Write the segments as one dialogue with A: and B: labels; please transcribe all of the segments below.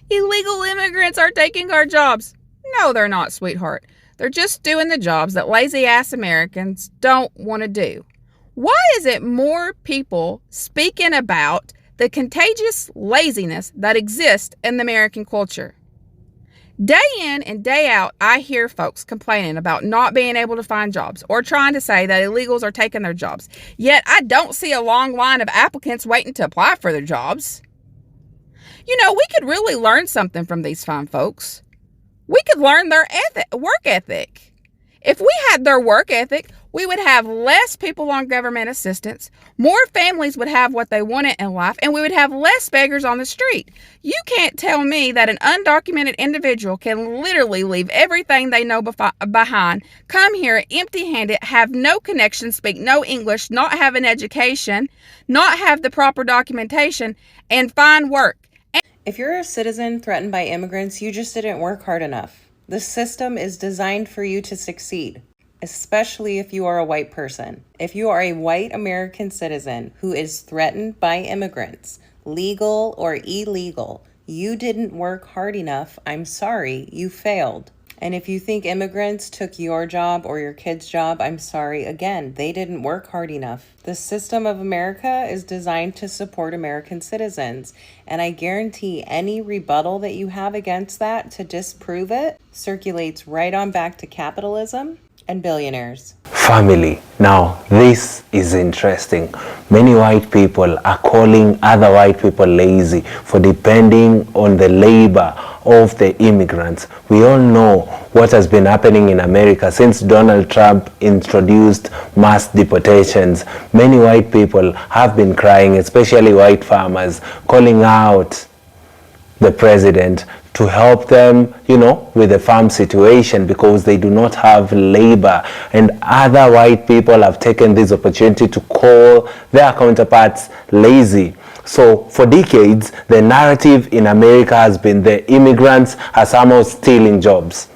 A: Illegal immigrants are taking our jobs. No, they're not, sweetheart. They're just doing the jobs that lazy-ass Americans don't want to do. Why is it more people speaking about the contagious laziness that exists in the American culture? Day in and day out, I hear folks complaining about not being able to find jobs or trying to say that illegals are taking their jobs. Yet I don't see a long line of applicants waiting to apply for their jobs. You know, we could really learn something from these fine folks. We could learn their work ethic. If we had their work ethic, we would have less people on government assistance, more families would have what they wanted in life, and we would have less beggars on the street. You can't tell me that an undocumented individual can literally leave everything they know behind, come here empty-handed, have no connection, speak no English, not have an education, not have the proper documentation, and find work.
B: If you're a citizen threatened by immigrants, you just didn't work hard enough. The system is designed for you to succeed, especially if you are a white person. If you are a white American citizen who is threatened by immigrants, legal or illegal, you didn't work hard enough. I'm sorry, you failed. And if you think immigrants took your job or your kid's job, I'm sorry, again, they didn't work hard enough. The system of America is designed to support American citizens, and I guarantee any rebuttal that you have against that to disprove it circulates right on back to capitalism and billionaires.
C: Family. Now, this is interesting. Many white people are calling other white people lazy for depending on the labor of the immigrants. We all know what has been happening in America since Donald Trump introduced mass deportations. Many white people have been crying, especially white farmers, calling out the president to help them, with the farm situation because they do not have labor. And other white people have taken this opportunity to call their counterparts lazy. So for decades, the narrative in America has been the immigrants are somehow stealing jobs.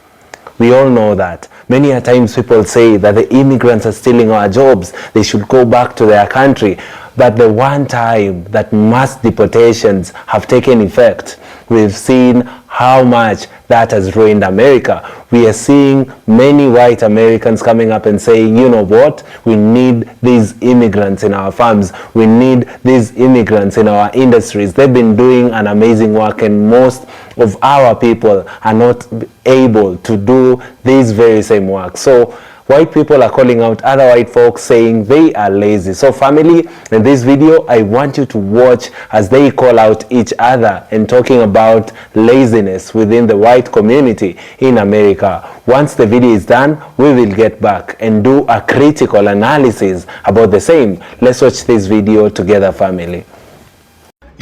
C: We all know that. Many a times people say that the immigrants are stealing our jobs. They should go back to their country. But the one time that mass deportations have taken effect, we've seen how much that has ruined America. We are seeing many white Americans coming up and saying, you know what, we need these immigrants in our farms. We need these immigrants in our industries. They've been doing an amazing work, and most of our people are not able to do this very same work. So white people are calling out other white folks saying they are lazy. So family, in this video, I want you to watch as they call out each other and talking about laziness within the white community in America. Once the video is done, we will get back and do a critical analysis about the same. Let's watch this video together, family.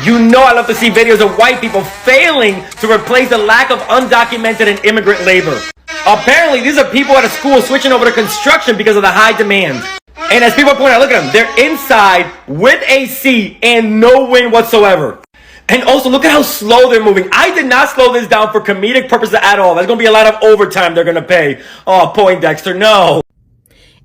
D: You know I love to see videos of white people failing to replace the lack of undocumented and immigrant labor. Apparently, these are people at a school switching over to construction because of the high demand. And as people point out, look at them. They're inside with AC and no wind whatsoever. And also, look at how slow they're moving. I did not slow this down for comedic purposes at all. There's going to be a lot of overtime they're going to pay. Oh, Poindexter, no.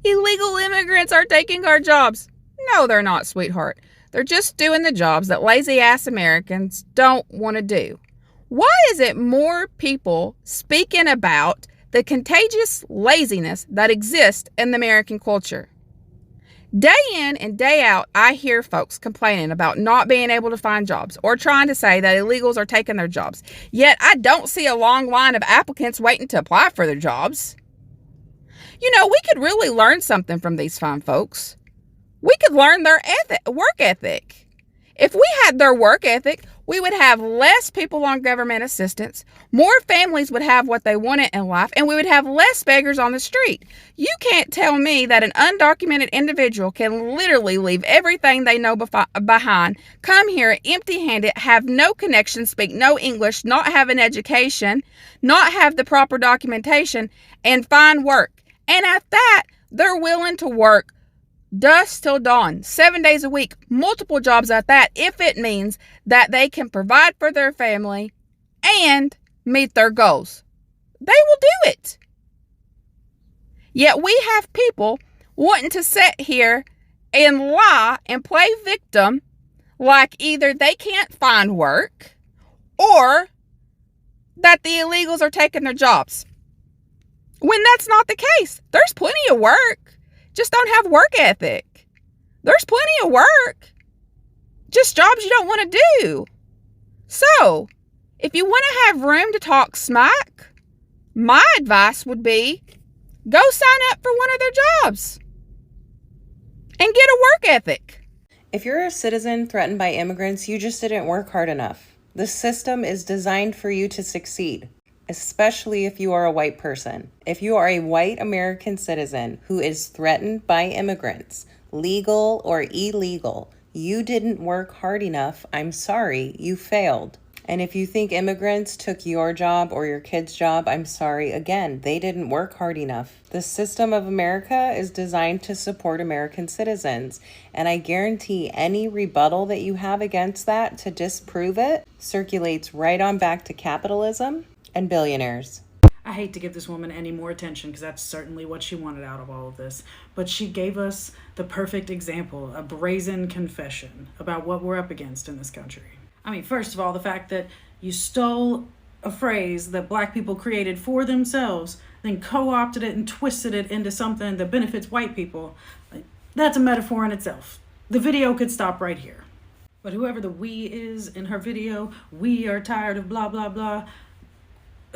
A: Illegal immigrants are taking our jobs. No, they're not, sweetheart. They're just doing the jobs that lazy-ass Americans don't want to do. Why is it more people speaking about the contagious laziness that exists in the American culture? Day in and day out, I hear folks complaining about not being able to find jobs or trying to say that illegals are taking their jobs. Yet I don't see a long line of applicants waiting to apply for their jobs. You know, we could really learn something from these fine folks. We could learn their work ethic. If we had their work ethic, we would have less people on government assistance, more families would have what they wanted in life, and we would have less beggars on the street. You can't tell me that an undocumented individual can literally leave everything they know behind, come here empty-handed, have no connection, speak no English, not have an education, not have the proper documentation, and find work. And at that, they're willing to work dusk till dawn, 7 days a week, multiple jobs at that, if it means that they can provide for their family and meet their goals. They will do it. Yet we have people wanting to sit here and lie and play victim like either they can't find work or that the illegals are taking their jobs. When that's not the case. There's plenty of work. Just don't have work ethic. There's plenty of work. Just jobs you don't want to do. So, if you want to have room to talk smack, my advice would be go sign up for one of their jobs and get a work ethic.
B: If you're a citizen threatened by immigrants, you just didn't work hard enough. The system is designed for you to succeed, especially if you are a white person. If you are a white American citizen who is threatened by immigrants, legal or illegal, you didn't work hard enough. I'm sorry, you failed. And if you think immigrants took your job or your kid's job, I'm sorry, again, they didn't work hard enough. The system of America is designed to support American citizens. And I guarantee any rebuttal that you have against that to disprove it circulates right on back to capitalism and billionaires.
E: I hate to give this woman any more attention because that's certainly what she wanted out of all of this. But she gave us the perfect example, a brazen confession about what we're up against in this country. I mean, first of all, the fact that you stole a phrase that black people created for themselves, then co-opted it and twisted it into something that benefits white people, that's a metaphor in itself. The video could stop right here. But whoever the we is in her video, we are tired of blah, blah, blah,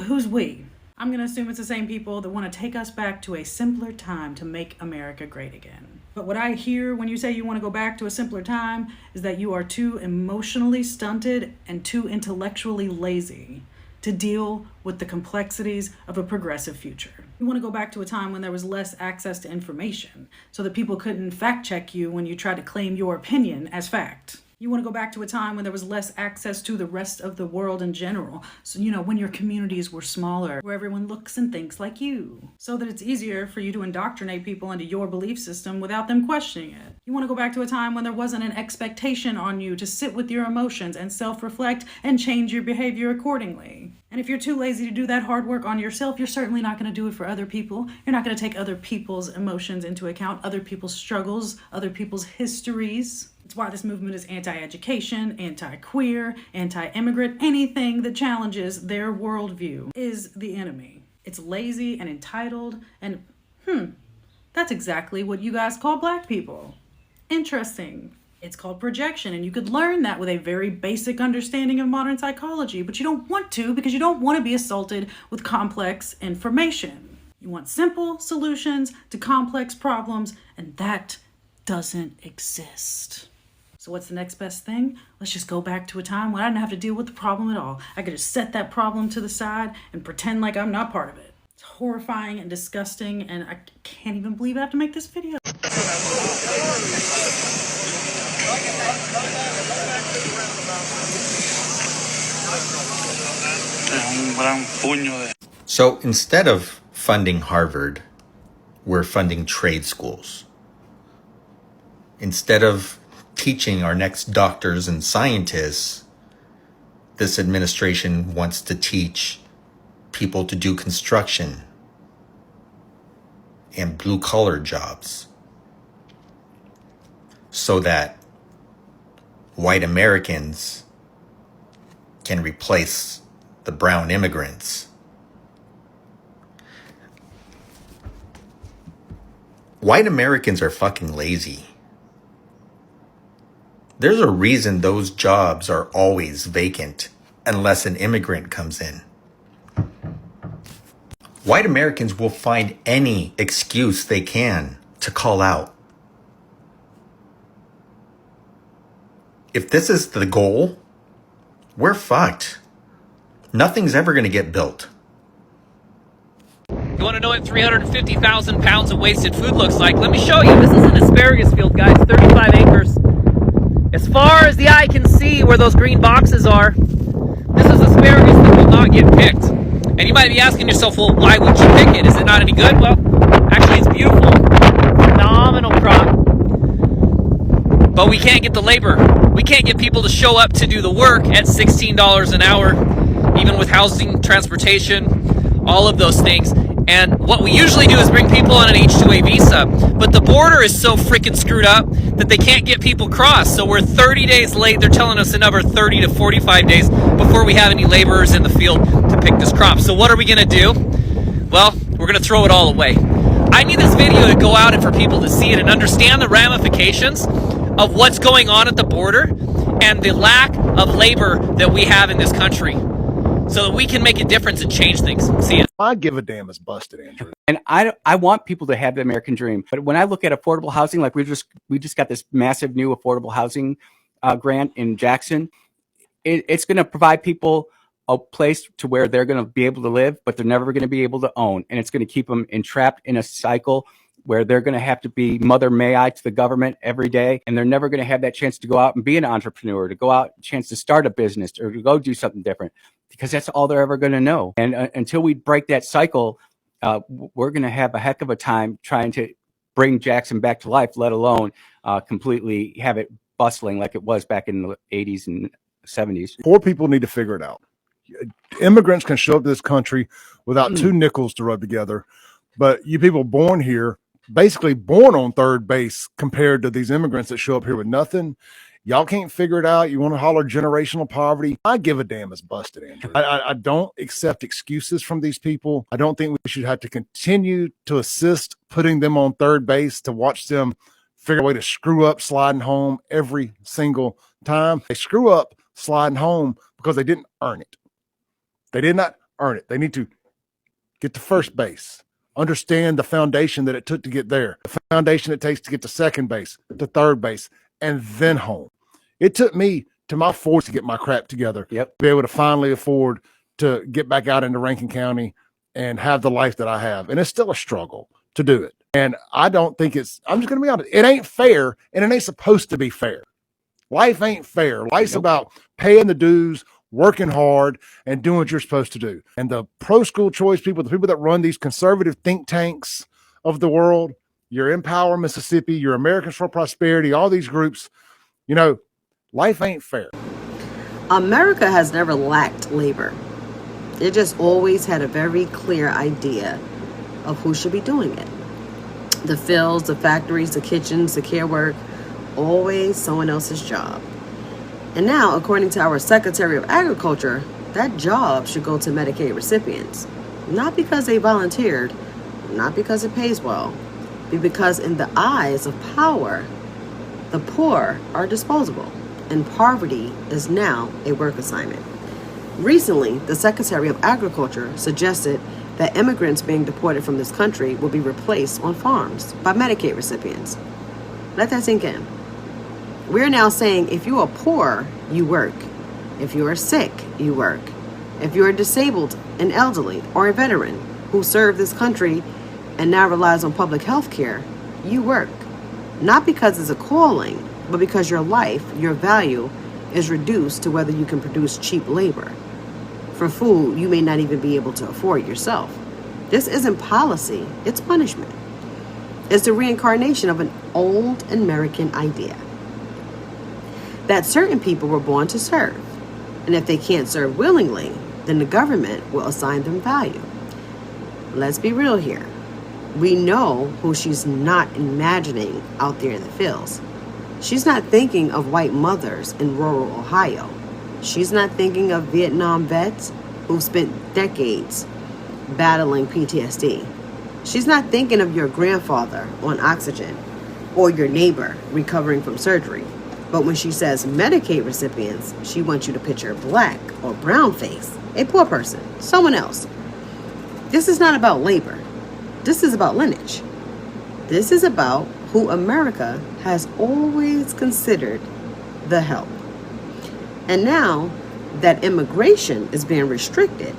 E: who's we? I'm going to assume it's the same people that want to take us back to a simpler time to make America great again. But what I hear when you say you want to go back to a simpler time is that you are too emotionally stunted and too intellectually lazy to deal with the complexities of a progressive future. You want to go back to a time when there was less access to information so that people couldn't fact check you when you tried to claim your opinion as fact. You want to go back to a time when there was less access to the rest of the world in general. So, when your communities were smaller, where everyone looks and thinks like you, so that it's easier for you to indoctrinate people into your belief system without them questioning it. You want to go back to a time when there wasn't an expectation on you to sit with your emotions and self-reflect and change your behavior accordingly. And if you're too lazy to do that hard work on yourself, you're certainly not going to do it for other people. You're not going to take other people's emotions into account, other people's struggles, other people's histories. It's why this movement is anti-education, anti-queer, anti-immigrant. Anything that challenges their worldview is the enemy. It's lazy and entitled, and that's exactly what you guys call black people. Interesting. It's called projection, and you could learn that with a very basic understanding of modern psychology, but you don't want to because you don't want to be assaulted with complex information. You want simple solutions to complex problems, and that doesn't exist. So what's the next best thing? Let's just go back to a time when I didn't have to deal with the problem at all. I could just set that problem to the side and pretend like I'm not part of it. It's horrifying and disgusting, and I can't even believe I have to make this video.
F: So instead of funding Harvard, we're funding trade schools. Instead of teaching our next doctors and scientists, this administration wants to teach people to do construction and blue-collar jobs so that white Americans can replace the brown immigrants. White Americans are fucking lazy. There's a reason those jobs are always vacant unless an immigrant comes in. White Americans will find any excuse they can to call out. If this is the goal, we're fucked. Nothing's ever going to get built.
G: You want to know what 350,000 pounds of wasted food looks like? Let me show you. This is an asparagus field, guys, 35 acres. As far as the eye can see where those green boxes are, this is asparagus that will not get picked. And you might be asking yourself, well, why would you pick it? Is it not any good? Well, actually it's beautiful. Phenomenal crop. But we can't get the labor. We can't get people to show up to do the work at $16 an hour, even with housing, transportation, all of those things. And what we usually do is bring people on an H-2A visa, but the border is so freaking screwed up that they can't get people across. So we're 30 days late. They're telling us another 30 to 45 days before we have any laborers in the field to pick this crop. So what are we gonna do? Well, we're gonna throw it all away. I need this video to go out and for people to see it and understand the ramifications of what's going on at the border and the lack of labor that we have in this country, so that we can make a difference and change things. See ya.
H: I give a damn is busted, Andrew.
I: And I want people to have the American dream. But when I look at affordable housing, like we just got this massive new affordable housing grant in Jackson, it's going to provide people a place to where they're going to be able to live, but they're never going to be able to own. And it's going to keep them entrapped in a cycle where they're going to have to be mother may I to the government every day. And they're never going to have that chance to go out and be an entrepreneur, to go out, chance to start a business or to go do something different, because that's all they're ever going to know. And until we break that cycle, we're going to have a heck of a time trying to bring Jackson back to life, let alone completely have it bustling like it was back in the 80s and 70s.
H: Poor people need to figure it out. Immigrants can show up to this country without two nickels to rub together, but you people born here, basically born on third base compared to these immigrants that show up here with nothing. Y'all can't figure it out. You want to holler generational poverty. I give a damn is busted, Andrew. I don't accept excuses from these people. I don't think we should have to continue to assist putting them on third base to watch them figure a way to screw up sliding home every single time. They screw up sliding home because they didn't earn it. They did not earn it. They need to get to first base. Understand the foundation that it took to get there, the foundation it takes to get to second base, to third base, and then home. It took me to my 40s to get my crap together, to be able to finally afford to get back out into Rankin County and have the life that I have. And it's still a struggle to do it. And I don't think I'm just going to be honest, it ain't fair, and it ain't supposed to be fair. Life ain't fair. Life's about paying the dues, working hard, and doing what you're supposed to do. And the pro-school choice people, the people that run these conservative think tanks of the world, your Empower Mississippi, your Americans for Prosperity, all these groups, you know, life ain't fair.
J: America has never lacked labor. It just always had a very clear idea of who should be doing it. The fields, the factories, the kitchens, the care work, always someone else's job. And now, according to our Secretary of Agriculture, that job should go to Medicaid recipients. Not because they volunteered, not because it pays well, but because in the eyes of power, the poor are disposable, and poverty is now a work assignment. Recently, the Secretary of Agriculture suggested that immigrants being deported from this country will be replaced on farms by Medicaid recipients. Let that sink in. We're now saying if you are poor, you work. If you are sick, you work. If you are disabled, an elderly, or a veteran who served this country and now relies on public health care, you work. Not because it's a calling, but because your life, your value, is reduced to whether you can produce cheap labor. For food, you may not even be able to afford yourself. This isn't policy, it's punishment. It's the reincarnation of an old American idea that certain people were born to serve. And if they can't serve willingly, then the government will assign them value. Let's be real here. We know who she's not imagining out there in the fields. She's not thinking of white mothers in rural Ohio. She's not thinking of Vietnam vets who've spent decades battling PTSD. She's not thinking of your grandfather on oxygen or your neighbor recovering from surgery. But when she says Medicaid recipients, she wants you to picture black or brown face, a poor person, someone else. This is not about labor. This is about lineage. This is about who America has always considered the help. And now that immigration is being restricted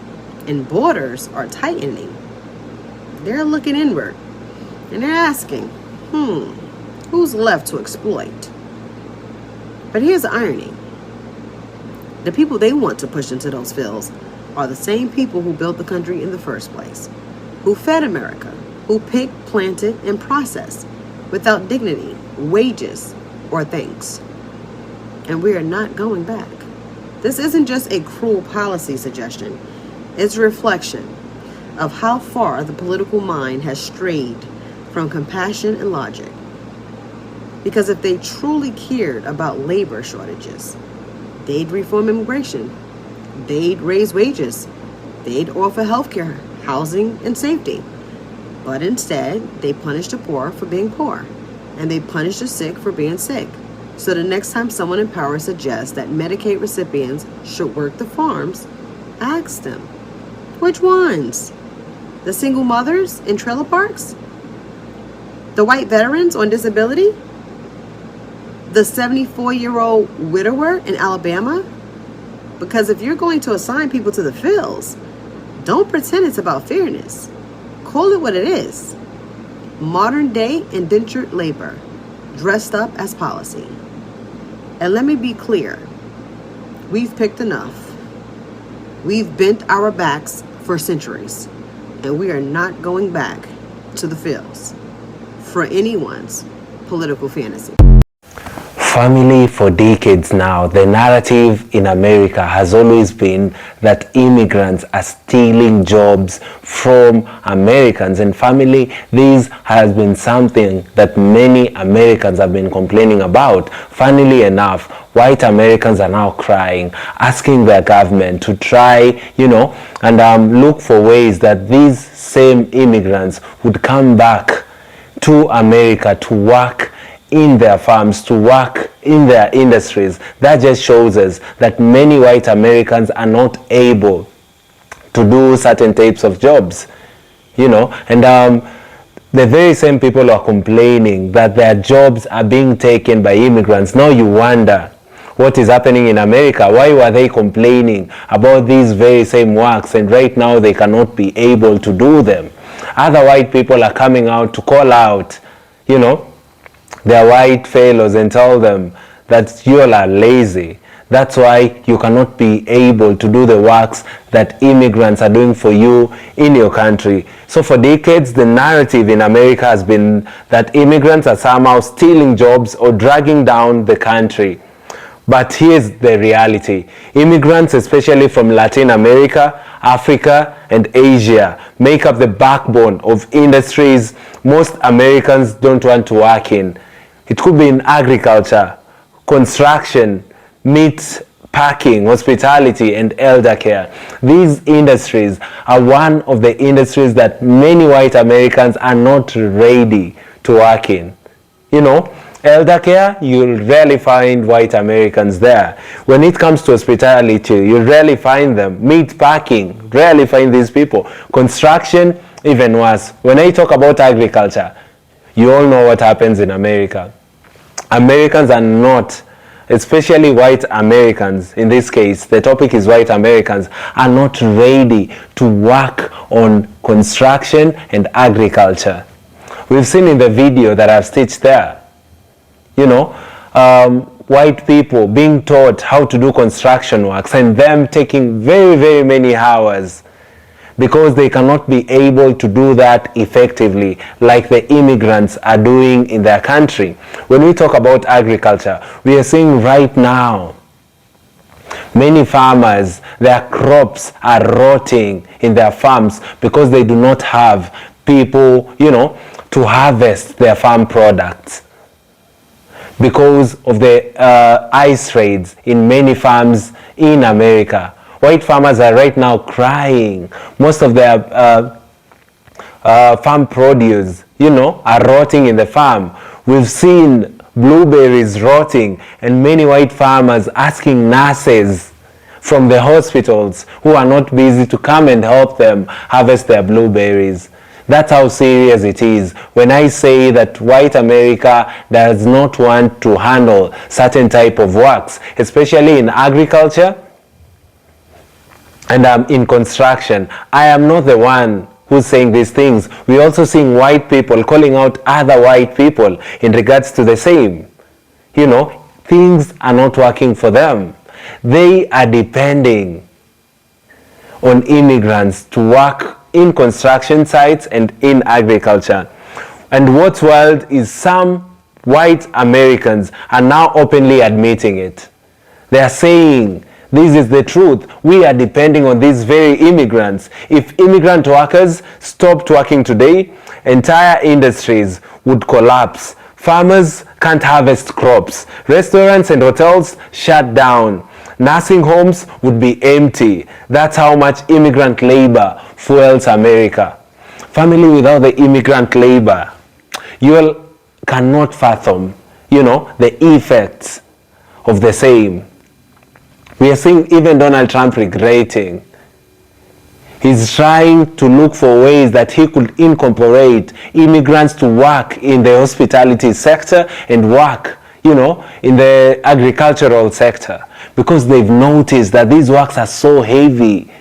J: and borders are tightening, they're looking inward and they're asking, who's left to exploit? But here's the irony. The people they want to push into those fields are the same people who built the country in the first place, who fed America, who picked, planted, and processed without dignity, wages, or thanks. And we are not going back. This isn't just a cruel policy suggestion. It's a reflection of how far the political mind has strayed from compassion and logic. Because if they truly cared about labor shortages, they'd reform immigration, they'd raise wages, they'd offer healthcare, housing, and safety. But instead, they punish the poor for being poor, and they punish the sick for being sick. So the next time someone in power suggests that Medicaid recipients should work the farms, ask them, which ones? The single mothers in trailer parks? The white veterans on disability? The 74-year-old widower in Alabama? Because if you're going to assign people to the fields, don't pretend it's about fairness. Call it what it is. Modern day indentured labor, dressed up as policy. And let me be clear, we've picked enough. We've bent our backs for centuries, and we are not going back to the fields for anyone's political fantasy.
C: Family for decades now, the narrative in America has always been that immigrants are stealing jobs from Americans. And family, this has been something that many Americans have been complaining about. Funnily enough, white Americans are now crying, asking their government to try, and look for ways that these same immigrants would come back to America to work in their farms, to work in their industries. That just shows us that many white Americans are not able to do certain types of jobs, and the very same people who are complaining that their jobs are being taken by immigrants. Now you wonder what is happening in America. Why were they complaining about these very same works, and right now they cannot be able to do them? Other white people are coming out to call out, their white fellows and tell them that you all are lazy. That's why you cannot be able to do the works that immigrants are doing for you in your country. So for decades, the narrative in America has been that immigrants are somehow stealing jobs or dragging down the country. But here's the reality. Immigrants, especially from Latin America, Africa, and Asia, make up the backbone of industries most Americans don't want to work in. It could be in agriculture, construction, meat packing, hospitality, and elder care. These industries are one of the industries that many white Americans are not ready to work in. Elder care, you'll rarely find white Americans there. When it comes to hospitality, you'll rarely find them. Meat packing, rarely find these people. Construction, even worse. When I talk about agriculture, you all know what happens in America. Americans are not, especially white Americans, in this case, the topic is white Americans, are not ready to work on construction and agriculture. We've seen in the video that I've stitched there, white people being taught how to do construction works and them taking very, very many hours because they cannot be able to do that effectively like the immigrants are doing in their country. When we talk about agriculture, we are seeing right now many farmers, their crops are rotting in their farms because they do not have people, to harvest their farm products. Because of the ice raids in many farms in America. White farmers are right now crying. Most of their farm produce, are rotting in the farm. We've seen blueberries rotting and many white farmers asking nurses from the hospitals who are not busy to come and help them harvest their blueberries. That's how serious it is when I say that white America does not want to handle certain type of works, especially in agriculture and in construction. I am not the one who's saying these things. We're also seeing white people calling out other white people in regards to the same. Things are not working for them. They are depending on immigrants to work in construction sites and in agriculture. And what's wild is some white Americans are now openly admitting it. They are saying This is the truth. We are depending on these very immigrants. If immigrant workers stopped working today, entire industries would collapse. Farmers can't harvest crops. Restaurants and hotels shut down. Nursing homes would be empty. That's how much immigrant labor fuels America. Family, without the immigrant labor, you cannot fathom, the effects of the same. We are seeing even Donald Trump regretting. He's trying to look for ways that he could incorporate immigrants to work in the hospitality sector and work, in the agricultural sector, because they've noticed that these works are so heavy.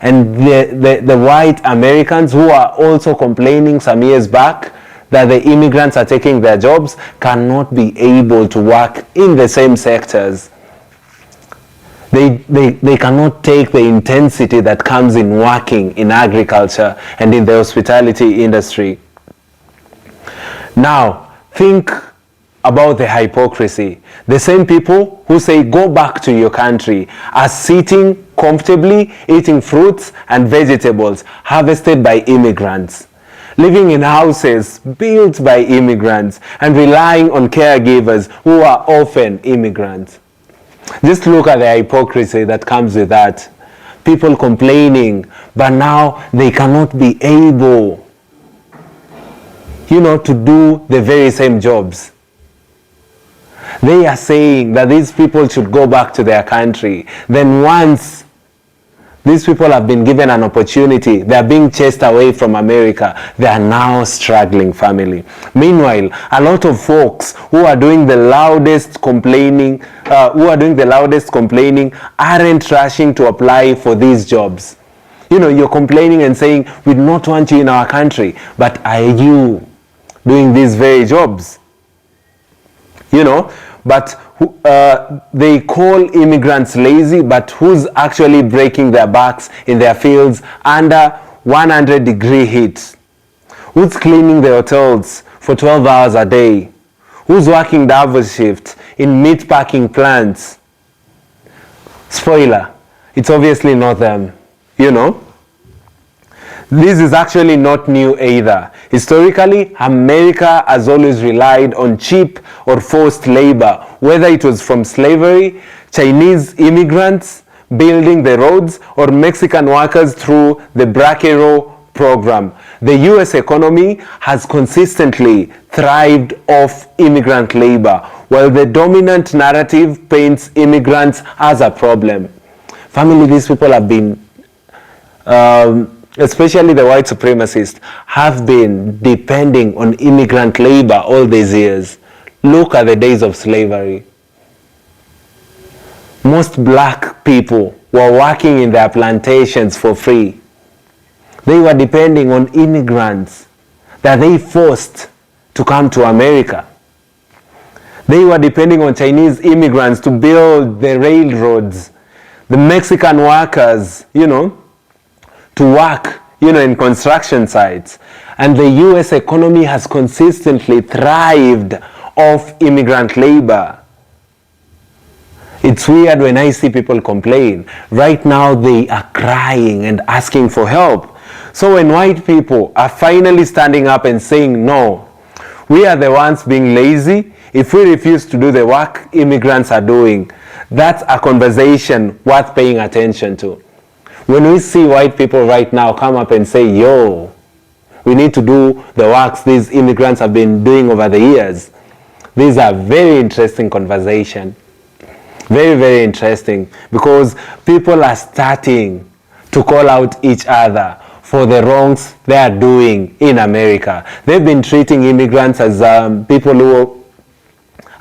C: And the white Americans who are also complaining some years back that the immigrants are taking their jobs cannot be able to work in the same sectors. They cannot take the intensity that comes in working in agriculture and in the hospitality industry. Now, think about the hypocrisy. The same people who say go back to your country are sitting comfortably eating fruits and vegetables harvested by immigrants, living in houses built by immigrants, and relying on caregivers who are often immigrants. Just look at the hypocrisy that comes with that. People complaining, but now they cannot be able, to do the very same jobs. They are saying that these people should go back to their country. Then once these people have been given an opportunity, they are being chased away from America. They are now struggling, family. Meanwhile, a lot of folks who are doing the loudest complaining, aren't rushing to apply for these jobs. You're complaining and saying, we do not want you in our country, but are you doing these very jobs? But they call immigrants lazy, but who's actually breaking their backs in their fields under 100-degree heat? Who's cleaning the hotels for 12 hours a day? Who's working double shift in meat packing plants? Spoiler, it's obviously not them, This is actually not new either. Historically, America has always relied on cheap or forced labor, whether it was from slavery, Chinese immigrants building the roads, or Mexican workers through the Braquero program. The US economy has consistently thrived off immigrant labor, while the dominant narrative paints immigrants as a problem. Family, these people have been especially the white supremacists, have been depending on immigrant labor all these years. Look at the days of slavery. Most black people were working in their plantations for free. They were depending on immigrants that they forced to come to America. They were depending on Chinese immigrants to build the railroads, the Mexican workers, to work, in construction sites. And the US economy has consistently thrived off immigrant labor. It's weird when I see people complain. Right now they are crying and asking for help. So when white people are finally standing up and saying, no, we are the ones being lazy, if we refuse to do the work immigrants are doing, that's a conversation worth paying attention to. When we see white people right now come up and say, yo, we need to do the works these immigrants have been doing over the years, these are very interesting conversation. Very, very interesting, because people are starting to call out each other for the wrongs they are doing in America. They've been treating immigrants as people who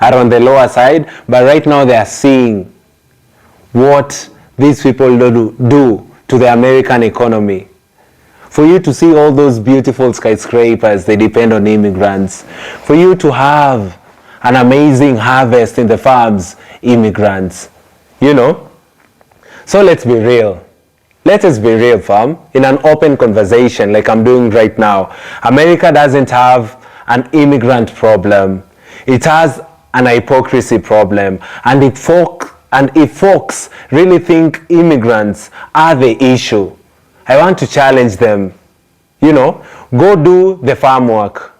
C: are on the lower side, but right now they are seeing what these people do to the American economy. For you to see all those beautiful skyscrapers, they depend on immigrants. For you to have an amazing harvest in the farms, immigrants. So let's be real. Let us be real, fam. In an open conversation like I'm doing right now, America doesn't have an immigrant problem. It has an hypocrisy problem, and And if folks really think immigrants are the issue, I want to challenge them. You know, go do the farm work.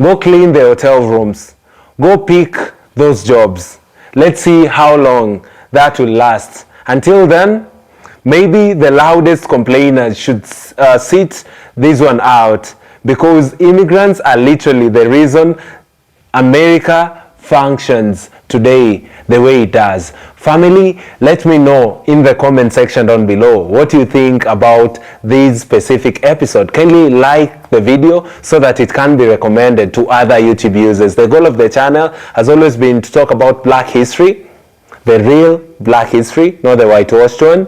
C: Go clean the hotel rooms. Go pick those jobs. Let's see how long that will last. Until then, maybe the loudest complainers should sit this one out, because immigrants are literally the reason America functions today the way it does. Family, let me know in the comment section down below what you think about this specific episode. Kindly like the video so that it can be recommended to other YouTube users. The goal of the channel has always been to talk about Black history, the real Black history, not the whitewashed one.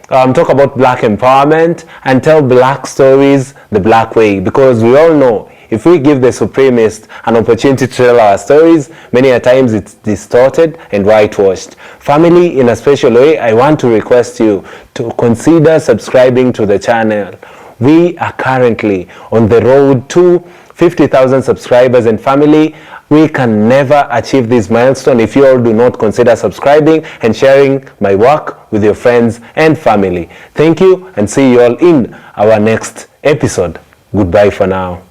C: Talk about Black empowerment and tell Black stories the Black way, because we all know if we give the supremacists an opportunity to tell our stories, many a times it's distorted and whitewashed. Family, in a special way, I want to request you to consider subscribing to the channel. We are currently on the road to 50,000 subscribers, and family, we can never achieve this milestone if you all do not consider subscribing and sharing my work with your friends and family. Thank you, and see you all in our next episode. Goodbye for now.